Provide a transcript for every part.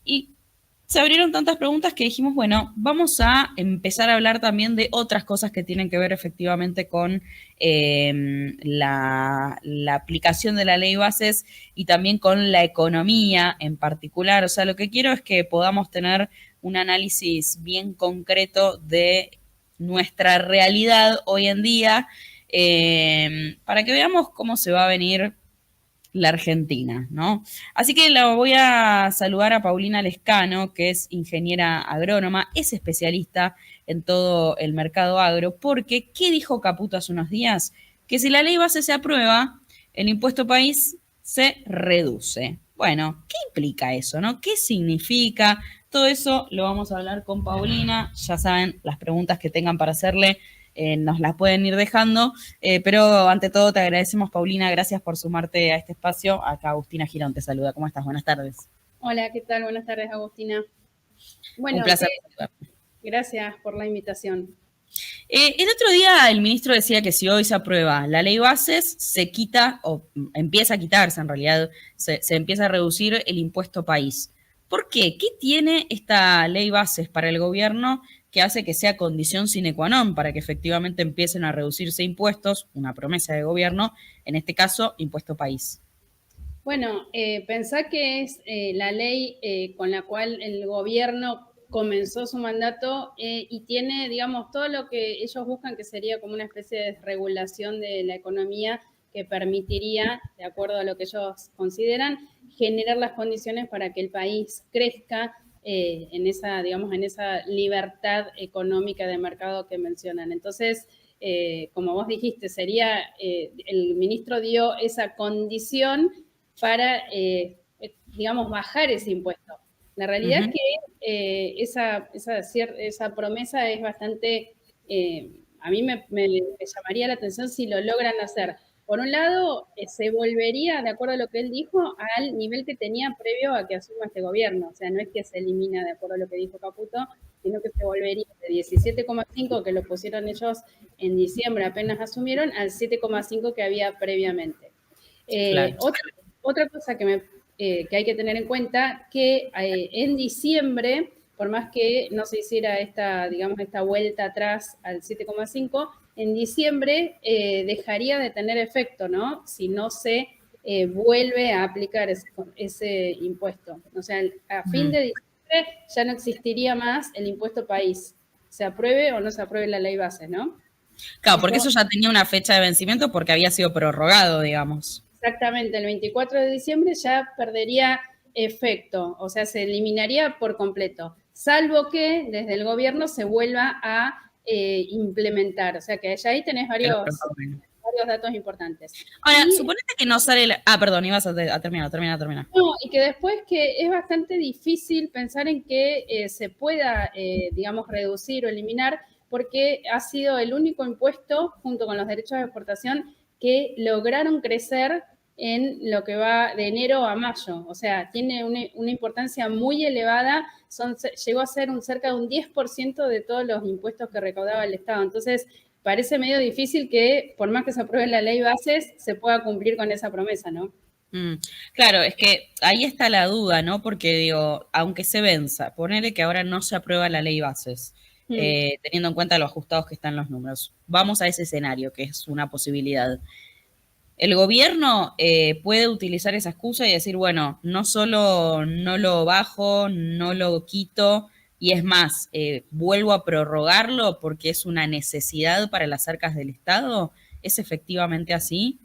Y se abrieron tantas preguntas que dijimos, bueno, vamos a empezar a hablar también de otras cosas que tienen que ver efectivamente con la aplicación de la ley bases y también con la economía en particular. O sea, lo que quiero es que podamos tener un análisis bien concreto de nuestra realidad hoy en día, para que veamos cómo se va a venir la Argentina, ¿no? Así que la voy a saludar a Paulina Lescano, que es ingeniera agrónoma, es especialista en todo el mercado agro, porque ¿qué dijo Caputo hace unos días? Que si la ley base se aprueba, el impuesto país se reduce. Bueno, ¿qué implica eso, no? ¿Qué significa? Todo eso lo vamos a hablar con Paulina. Ya saben, las preguntas que tengan para hacerle nos las pueden ir dejando. Pero ante todo te agradecemos, Paulina, gracias por sumarte a este espacio. Acá Agustina Girón te saluda. ¿Cómo estás? Buenas tardes. Hola, ¿qué tal? Buenas tardes, Agustina. Un Bueno, placer. gracias por la invitación. El otro día el ministro decía que si hoy se aprueba la ley bases, se quita, o empieza a quitarse en realidad, se empieza a reducir el impuesto país. ¿Por qué? ¿Qué tiene esta ley bases para el gobierno que hace que sea condición sine qua non para que efectivamente empiecen a reducirse impuestos, una promesa de gobierno, en este caso, impuesto país? Bueno, pensá que es la ley con la cual el gobierno comenzó su mandato y tiene, digamos, todo lo que ellos buscan, que sería como una especie de regulación de la economía que permitiría, de acuerdo a lo que ellos consideran, generar las condiciones para que el país crezca en esa, digamos, en esa libertad económica de mercado que mencionan. Entonces, como vos dijiste, sería, el ministro dio esa condición para, digamos, bajar ese impuesto. La realidad es que esa promesa es bastante, a mí me llamaría la atención si lo logran hacer. Por un lado, se volvería, de acuerdo a lo que él dijo, al nivel que tenía previo a que asuma este gobierno. O sea, no es que se elimina, de acuerdo a lo que dijo Caputo, sino que se volvería de 17,5 que lo pusieron ellos en diciembre, apenas asumieron, al 7,5 que había previamente. Claro. Otra cosa que hay que tener en cuenta, que en diciembre, por más que no se hiciera esta, digamos, esta vuelta atrás al 7,5, en diciembre dejaría de tener efecto, ¿no? Si no se vuelve a aplicar ese impuesto. O sea, a fin de diciembre ya no existiría más el impuesto país, se apruebe o no se apruebe la ley base, ¿no? Claro, porque Eso eso ya tenía una fecha de vencimiento porque había sido prorrogado, digamos. exactamente, el 24 de diciembre ya perdería efecto, o sea, se eliminaría por completo, salvo que desde el gobierno se vuelva a implementar. O sea, que ya ahí tenés varios datos importantes. Ahora, Y suponete que no sale la... Ah, perdón, ibas a terminar. no, y que después que es bastante difícil pensar en que se pueda, digamos, reducir o eliminar, porque ha sido el único impuesto, junto con los derechos de exportación, que lograron crecer en lo que va de enero a mayo. O sea, tiene una importancia muy elevada, llegó a ser cerca de un 10% de todos los impuestos que recaudaba el Estado. Entonces, parece medio difícil que, por más que se apruebe la ley bases, se pueda cumplir con esa promesa, ¿no? Mm, claro, es que ahí está la duda, ¿no? Porque digo, aunque se venza, ponele que ahora no se aprueba la ley bases, Mm. teniendo en cuenta lo ajustados que están los números. Vamos a ese escenario, que es una posibilidad. El gobierno puede utilizar esa excusa y decir, bueno, no solo no lo bajo, no lo quito, y es más, vuelvo a prorrogarlo porque es una necesidad para las arcas del Estado. ¿Es efectivamente así?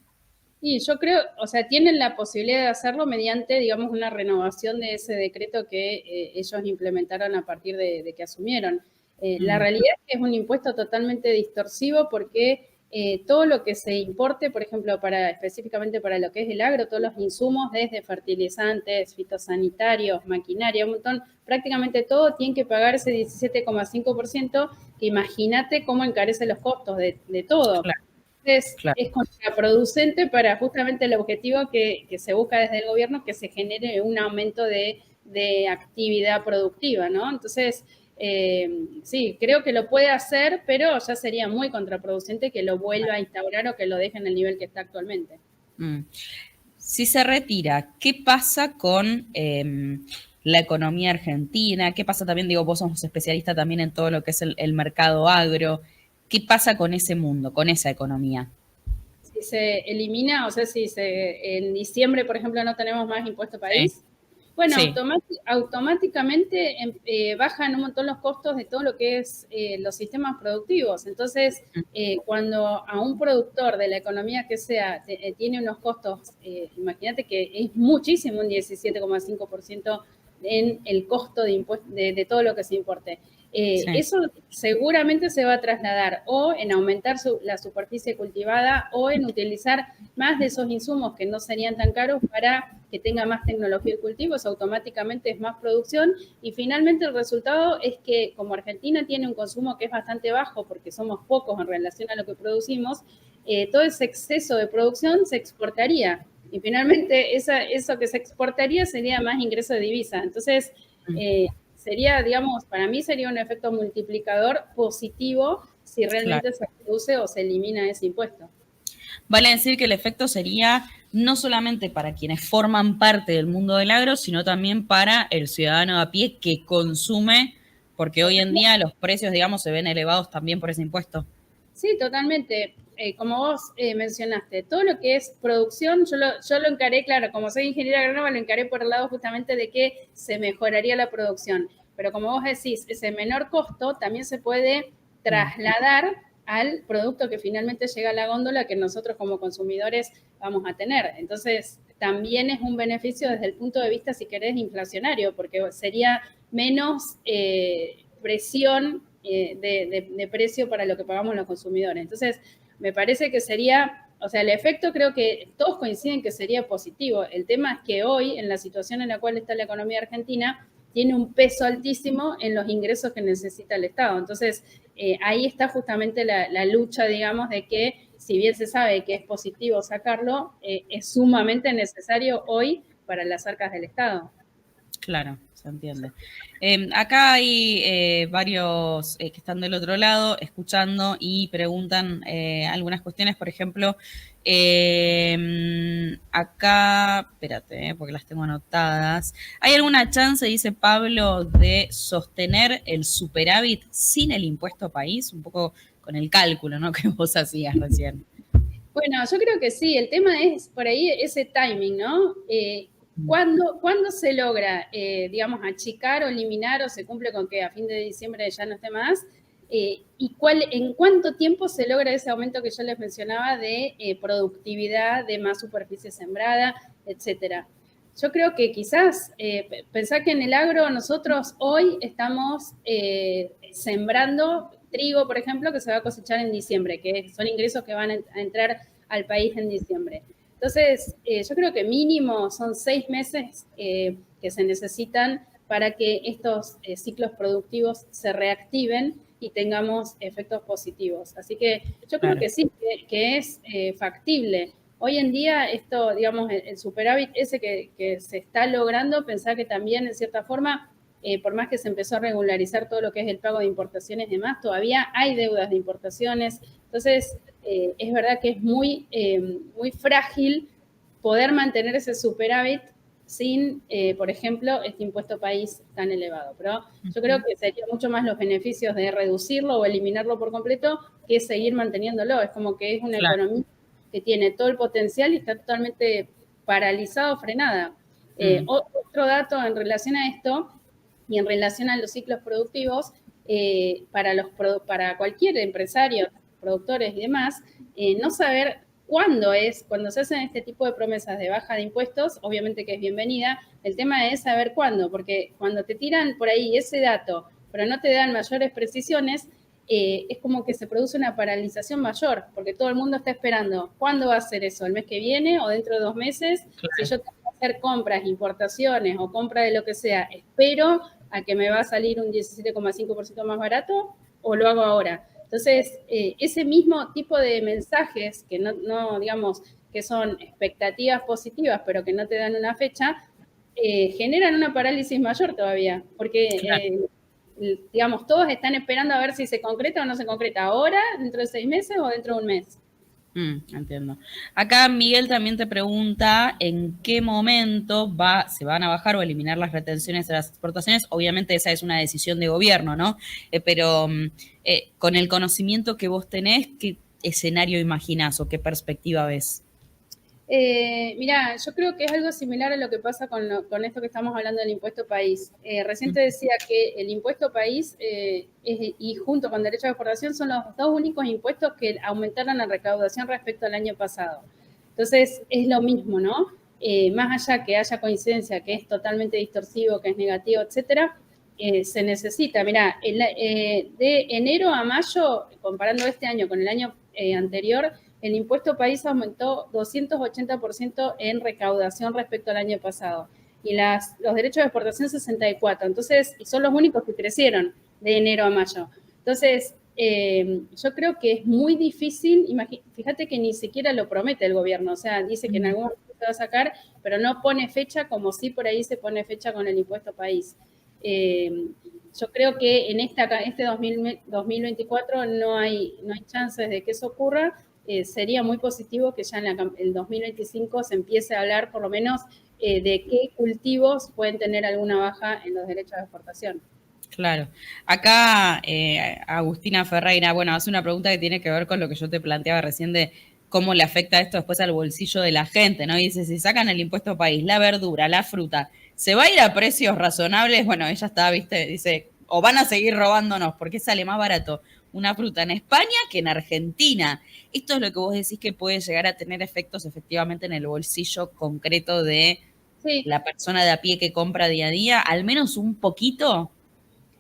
Y yo creo, o sea, tienen la posibilidad de hacerlo mediante, digamos, una renovación de ese decreto que ellos implementaron a partir de que asumieron. La Mm, realidad es que es un impuesto totalmente distorsivo porque todo lo que se importe, por ejemplo, específicamente para lo que es el agro, todos los insumos, desde fertilizantes, fitosanitarios, maquinaria, un montón, prácticamente todo tiene que pagar ese 17,5%, que imagínate cómo encarece los costos de todo. claro, claro. Es contraproducente para justamente el objetivo que se busca desde el gobierno, que se genere un aumento de actividad productiva, ¿no? Entonces, sí, creo que lo puede hacer, pero ya sería muy contraproducente que lo vuelva a instaurar o que lo deje en el nivel que está actualmente. Mm. Si se retira, ¿qué pasa con la economía argentina? ¿Qué pasa también? Digo, vos sos especialista también en todo lo que es el mercado agro. ¿Qué pasa con ese mundo, con esa economía? Si se elimina, o sea, si en diciembre, por ejemplo, no tenemos más impuesto Sí, país, bueno, sí, automáticamente bajan un montón los costos de todo lo que es los sistemas productivos. Entonces, cuando a un productor de la economía que sea tiene unos costos, imagínate que es muchísimo, un 17,5% en el costo de todo lo que se importe. sí. Eso seguramente se va a trasladar o en aumentar la superficie cultivada o en utilizar más de esos insumos que no serían tan caros para que tenga más tecnología de cultivo, eso automáticamente es más producción y finalmente el resultado es que como Argentina tiene un consumo que es bastante bajo porque somos pocos en relación a lo que producimos, todo ese exceso de producción se exportaría y finalmente eso que se exportaría sería más ingreso de divisa. Entonces, sería, digamos, para mí sería un efecto multiplicador positivo si Claro. realmente se reduce o se elimina ese impuesto. Vale decir que el efecto sería no solamente para quienes forman parte del mundo del agro, sino también para el ciudadano a pie que consume, porque hoy en día los precios, digamos, se ven elevados también por ese impuesto. Sí, totalmente. Como vos mencionaste, todo lo que es producción, yo lo encaré, claro, como soy ingeniera agrónoma, lo encaré por el lado justamente de que se mejoraría la producción. Pero como vos decís, ese menor costo también se puede trasladar al producto que finalmente llega a la góndola que nosotros como consumidores vamos a tener. Entonces, también es un beneficio desde el punto de vista, si querés, inflacionario, porque sería menos presión de precio para lo que pagamos los consumidores. Entonces, me parece que sería, o sea, el efecto creo que todos coinciden que sería positivo. El tema es que hoy, en la situación en la cual está la economía argentina, tiene un peso altísimo en los ingresos que necesita el Estado. Entonces, ahí está justamente la lucha, digamos, de que si bien se sabe que es positivo sacarlo, es sumamente necesario hoy para las arcas del Estado. Claro, se entiende. Acá hay varios que están del otro lado escuchando y preguntan algunas cuestiones, por ejemplo, acá, espérate, porque las tengo anotadas. ¿Hay alguna chance, dice Pablo, de sostener el superávit sin el impuesto país? Un poco con el cálculo, ¿no? Que vos hacías recién. Bueno, yo creo que sí, el tema es por ahí ese timing, ¿no? ¿Cuándo se logra, digamos, achicar o eliminar o se cumple con que a fin de diciembre ya no esté más? ¿En cuánto tiempo se logra ese aumento que yo les mencionaba de productividad, de más superficie sembrada, etcétera? Yo creo que quizás, pensar que en el agro nosotros hoy estamos sembrando trigo, por ejemplo, que se va a cosechar en diciembre, que son ingresos que van a entrar al país en diciembre. Entonces, yo creo que mínimo son 6 meses que se necesitan para que estos ciclos productivos se reactiven y tengamos efectos positivos. Así que yo creo Claro. que sí, que es factible. Hoy en día, esto, digamos, el superávit ese que se está logrando, pensar que también, en cierta forma, por más que se empezó a regularizar todo lo que es el pago de importaciones y demás, todavía hay deudas de importaciones. Entonces, es verdad que es muy frágil poder mantener ese superávit sin, por ejemplo, este impuesto país tan elevado. Pero yo creo que serían mucho más los beneficios de reducirlo o eliminarlo por completo que seguir manteniéndolo. Es como que es una Claro. economía que tiene todo el potencial y está totalmente paralizado, frenada. Otro dato en relación a esto y en relación a los ciclos productivos, para cualquier empresario, productores y demás, no saber cuando se hacen este tipo de promesas de baja de impuestos, obviamente que es bienvenida, el tema es saber cuándo, porque cuando te tiran por ahí ese dato, pero no te dan mayores precisiones, es como que se produce una paralización mayor, porque todo el mundo está esperando, ¿cuándo va a ser eso? ¿El mes que viene o dentro de 2 meses? Si Claro. yo tengo que hacer compras, importaciones o compra de lo que sea, espero a que me va a salir un 17,5% más barato o lo hago ahora. Entonces, ese mismo tipo de mensajes que no, digamos, que son expectativas positivas, pero que no te dan una fecha, generan una parálisis mayor todavía, porque, Claro. digamos, todos están esperando a ver si se concreta o no se concreta ahora, dentro de 6 meses o dentro de un mes. Entiendo. Acá Miguel también te pregunta en qué momento se van a bajar o eliminar las retenciones de las exportaciones. Obviamente esa es una decisión de gobierno, ¿no? Pero con el conocimiento que vos tenés, ¿qué escenario imaginás o qué perspectiva ves? Mirá, yo creo que es algo similar a lo que pasa con esto que estamos hablando del impuesto país. Recién te decía que el impuesto país y junto con derecho de exportación son los dos únicos impuestos que aumentaron la recaudación respecto al año pasado. Entonces, es lo mismo, ¿no? Más allá que haya coincidencia, que es totalmente distorsivo, que es negativo, etcétera, se necesita. Mirá, de enero a mayo, comparando este año con el año anterior, el impuesto país aumentó 280% en recaudación respecto al año pasado. Y los derechos de exportación 64%. Entonces, y son los únicos que crecieron de enero a mayo. Entonces, yo creo que es muy difícil, fíjate que ni siquiera lo promete el gobierno, o sea, dice que en algún momento se va a sacar, pero no pone fecha como si por ahí se pone fecha con el impuesto país. Yo creo que en este 2024 no hay chances de que eso ocurra. Sería muy positivo que ya en el 2025 se empiece a hablar por lo menos de qué cultivos pueden tener alguna baja en los derechos de exportación. Claro. Acá Agustina Ferreira, bueno, hace una pregunta que tiene que ver con lo que yo te planteaba recién de cómo le afecta esto después al bolsillo de la gente, ¿no? Y dice, si sacan el impuesto país, la verdura, la fruta, ¿se va a ir a precios razonables? Bueno, ella está, viste, dice, o van a seguir robándonos, porque sale más barato una fruta en España que en Argentina. Esto es lo que vos decís que puede llegar a tener efectos efectivamente en el bolsillo concreto de Sí. la persona de a pie que compra día a día, al menos un poquito.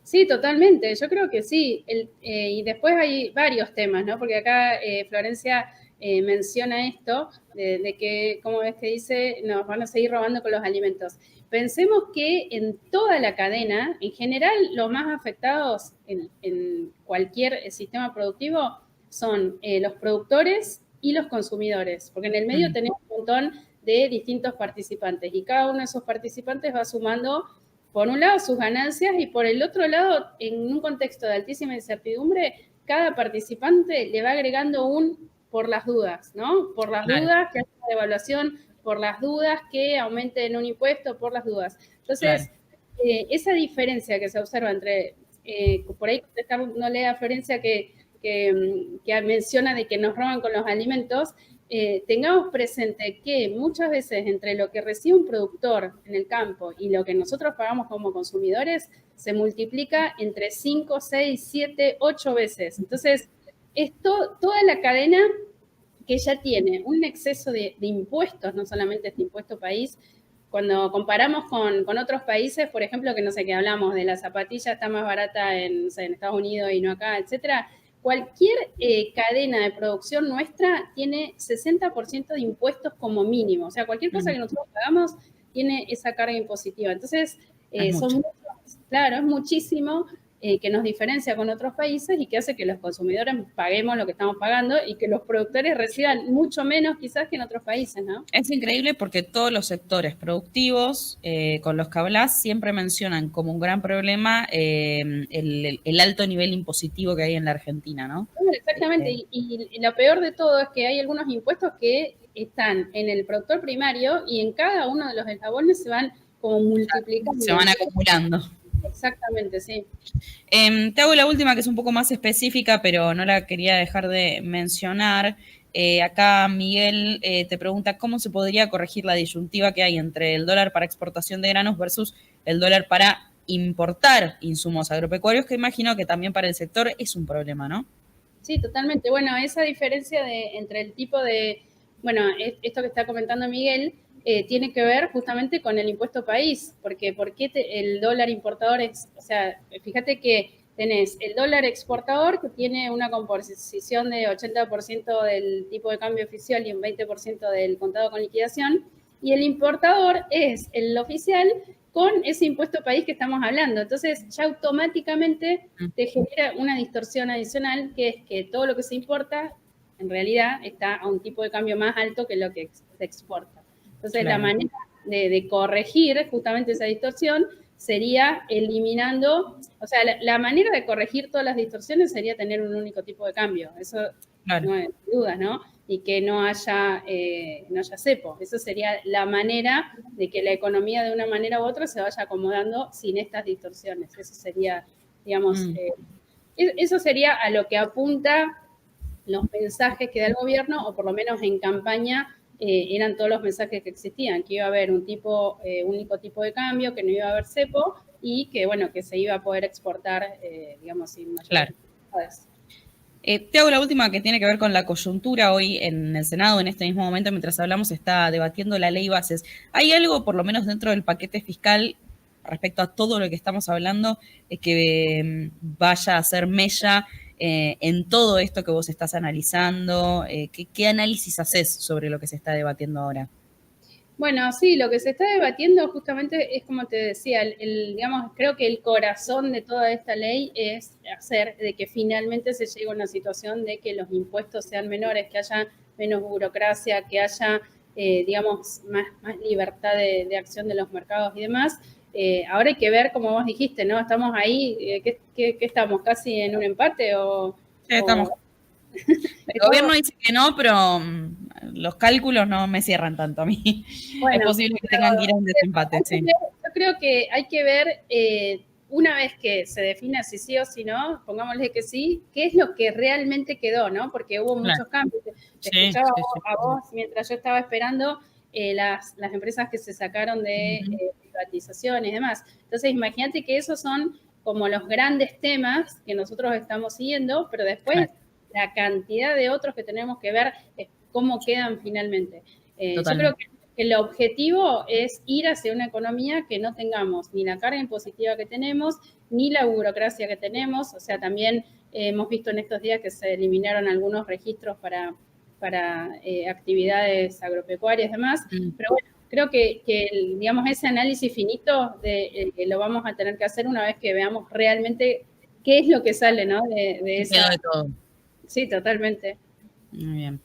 Sí, totalmente. Yo creo que sí. Y después hay varios temas, ¿no? Porque acá Florencia menciona esto, de que, como ves que dice, nos van a seguir robando con los alimentos. Pensemos que en toda la cadena, en general, los más afectados en cualquier sistema productivo son los productores y los consumidores, porque en el medio tenemos un montón de distintos participantes y cada uno de esos participantes va sumando por un lado sus ganancias y por el otro lado, en un contexto de altísima incertidumbre, cada participante le va agregando un por las dudas, ¿no? Por las Claro, dudas que haya una devaluación, por las dudas que aumenten un impuesto, por las dudas. claro. Entonces, esa diferencia que se observa entre, por ahí contestándole a Florencia que menciona de que nos roban con los alimentos, tengamos presente que muchas veces entre lo que recibe un productor en el campo y lo que nosotros pagamos como consumidores se multiplica entre 5, 6, 7, 8 veces. Entonces, es toda la cadena que ya tiene un exceso de impuestos, no solamente este impuesto país. Cuando comparamos con otros países, por ejemplo, que no sé qué hablamos de la zapatilla está más barata en Estados Unidos y no acá, etcétera, cualquier cadena de producción nuestra tiene 60% de impuestos como mínimo. O sea, cualquier cosa que nosotros pagamos tiene esa carga impositiva. Entonces, son muchos, claro, es muchísimo que nos diferencia con otros países y que hace que los consumidores paguemos lo que estamos pagando y que los productores reciban mucho menos quizás que en otros países, ¿no? Es increíble porque todos los sectores productivos con los que hablas siempre mencionan como un gran problema el alto nivel impositivo que hay en la Argentina, ¿no? Exactamente, y lo peor de todo es que hay algunos impuestos que están en el productor primario y en cada uno de los eslabones se van como multiplicando. Se van acumulando. Exactamente, sí. Te hago la última que es un poco más específica, pero no la quería dejar de mencionar. Acá Miguel te pregunta cómo se podría corregir la disyuntiva que hay entre el dólar para exportación de granos versus el dólar para importar insumos agropecuarios, que imagino que también para el sector es un problema, ¿no? Sí, totalmente. Bueno, esa diferencia entre el tipo de, bueno, esto que está comentando Miguel, tiene que ver justamente con el impuesto país, porque ¿por qué el dólar importador es, o sea, fíjate que tenés el dólar exportador que tiene una composición de 80% del tipo de cambio oficial y un 20% del contado con liquidación, y el importador es el oficial con ese impuesto país que estamos hablando. Entonces, ya automáticamente te genera una distorsión adicional, que es que todo lo que se importa, en realidad, está a un tipo de cambio más alto que lo que se exporta. Entonces, claro, la manera de corregir justamente esa distorsión sería eliminando, o sea, la manera de corregir todas las distorsiones sería tener un único tipo de cambio. Eso claro, no hay dudas, ¿no? y que no haya cepo. Eso sería la manera de que la economía de una manera u otra se vaya acomodando sin estas distorsiones. Eso sería, digamos, eso sería a lo que apunta los mensajes que da el gobierno, o por lo menos en campaña eran todos los mensajes que existían, que iba a haber un único tipo de cambio, que no iba a haber cepo y que, bueno, que se iba a poder exportar, digamos, sin mayores dificultades. Te hago la última, que tiene que ver con la coyuntura. Hoy en el Senado, en este mismo momento, mientras hablamos, está debatiendo la ley bases. ¿Hay algo, por lo menos dentro del paquete fiscal, respecto a todo lo que estamos hablando, que vaya a ser mella en todo esto que vos estás analizando? ¿Qué análisis haces sobre lo que se está debatiendo ahora? Bueno, sí, lo que se está debatiendo justamente es, como te decía, digamos, creo que el corazón de toda esta ley es hacer de que finalmente se llegue a una situación de que los impuestos sean menores, que haya menos burocracia, que haya, digamos, más libertad de acción de los mercados y demás. Ahora hay que ver, como vos dijiste, ¿no? Estamos ahí, ¿qué estamos? ¿Casi en un empate? Sí, estamos. El gobierno dice que no, pero los cálculos no me cierran tanto a mí. Bueno, es posible que tengan que ir a un desempate, sí. Yo creo que hay que ver, una vez que se defina si sí o si no, pongámosle que sí, qué es lo que realmente quedó, ¿no? Porque hubo muchos cambios. Te escuchaba a vos mientras yo estaba esperando las empresas que se sacaron de privatización y demás. Entonces, imagínate que esos son como los grandes temas que nosotros estamos siguiendo, pero después la cantidad de otros que tenemos que ver es cómo quedan finalmente. Yo creo que el objetivo es ir hacia una economía que no tengamos ni la carga impositiva que tenemos, ni la burocracia que tenemos. O sea, también hemos visto en estos días que se eliminaron algunos registros para actividades agropecuarias y demás. Pero bueno, creo que digamos, ese análisis finito lo vamos a tener que hacer una vez que veamos realmente qué es lo que sale, ¿no? De esa... De todo. Sí, totalmente. Muy bien.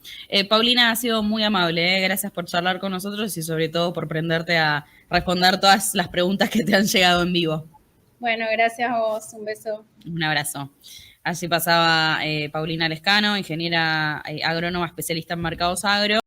Paulina, ha sido muy amable, gracias por charlar con nosotros y sobre todo por prenderte a responder todas las preguntas que te han llegado en vivo. Bueno, gracias a vos, un beso. Un abrazo. Allí pasaba Paulina Lescano, ingeniera agrónoma especialista en mercados agro.